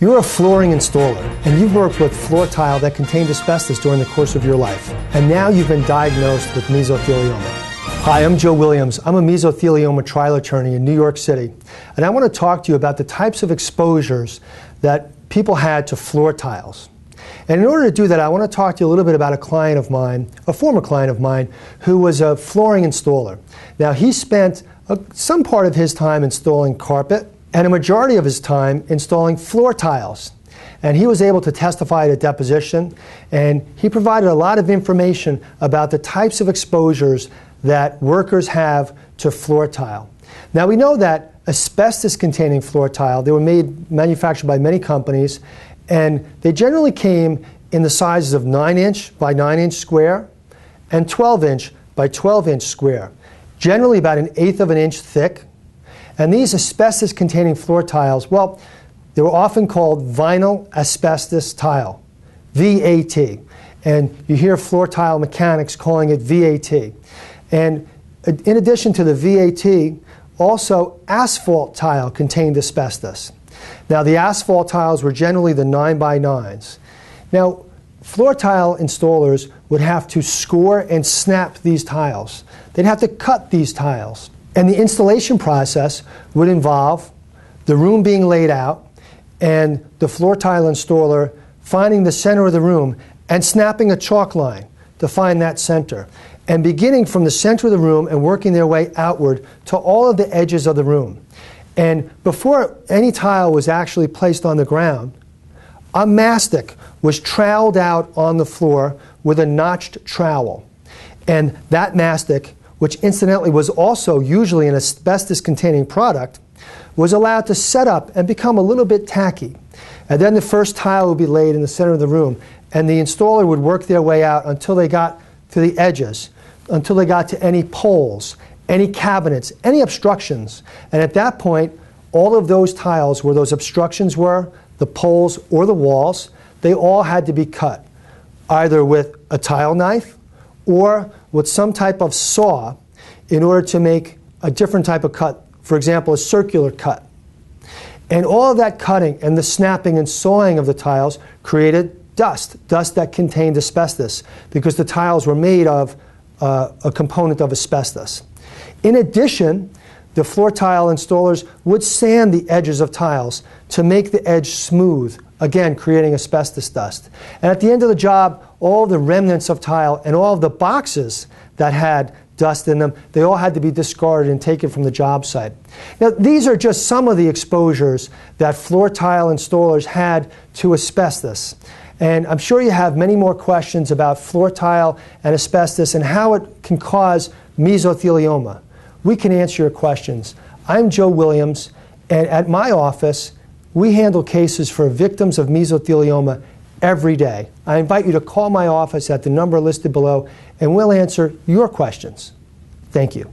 You're a flooring installer, and you've worked with floor tile that contained asbestos during the course of your life, and now you've been diagnosed with mesothelioma. Hi, I'm Joe Williams. I'm a mesothelioma trial attorney in New York City, and I want to talk to you about the types of exposures that people had to floor tiles. And in order to do that, I want to talk to you a little bit about a client of mine, a former client of mine, who was a flooring installer. Now, he spent some part of his time installing carpet, and a majority of his time installing floor tiles. And he was able to testify at a deposition, and he provided a lot of information about the types of exposures that workers have to floor tile. Now, we know that asbestos-containing floor tile, they were manufactured by many companies, and they generally came in the sizes of 9-inch by 9-inch square and 12-inch by 12-inch square, generally about 1/8 of an inch thick. And these asbestos-containing floor tiles, well, they were often called vinyl asbestos tile, VAT. And you hear floor tile mechanics calling it VAT. And in addition to the VAT, also asphalt tile contained asbestos. Now, the asphalt tiles were generally the 9x9s. Now, floor tile installers would have to score and snap these tiles. They'd have to cut these tiles. And the installation process would involve the room being laid out and the floor tile installer finding the center of the room and snapping a chalk line to find that center. And beginning from the center of the room and working their way outward to all of the edges of the room. And before any tile was actually placed on the ground, a mastic was troweled out on the floor with a notched trowel. And that mastic, which incidentally was also usually an asbestos-containing product, was allowed to set up and become a little bit tacky. And then the first tile would be laid in the center of the room, and the installer would work their way out until they got to the edges, until they got to any poles, any cabinets, any obstructions. And at that point, all of those tiles where those obstructions were, the poles or the walls, they all had to be cut, either with a tile knife or with some type of saw in order to make a different type of cut, for example, a circular cut. And all of that cutting and the snapping and sawing of the tiles created dust that contained asbestos, because the tiles were made of a component of asbestos. In addition, the floor tile installers would sand the edges of tiles to make the edge smooth, again creating asbestos dust. And at the end of the job, all the remnants of tile and all of the boxes that had dust in them, they all had to be discarded and taken from the job site. Now, these are just some of the exposures that floor tile installers had to asbestos. And I'm sure you have many more questions about floor tile and asbestos and how it can cause mesothelioma. We can answer your questions. I'm Joe Williams, and at my office, we handle cases for victims of mesothelioma every day. I invite you to call my office at the number listed below, and we'll answer your questions. Thank you.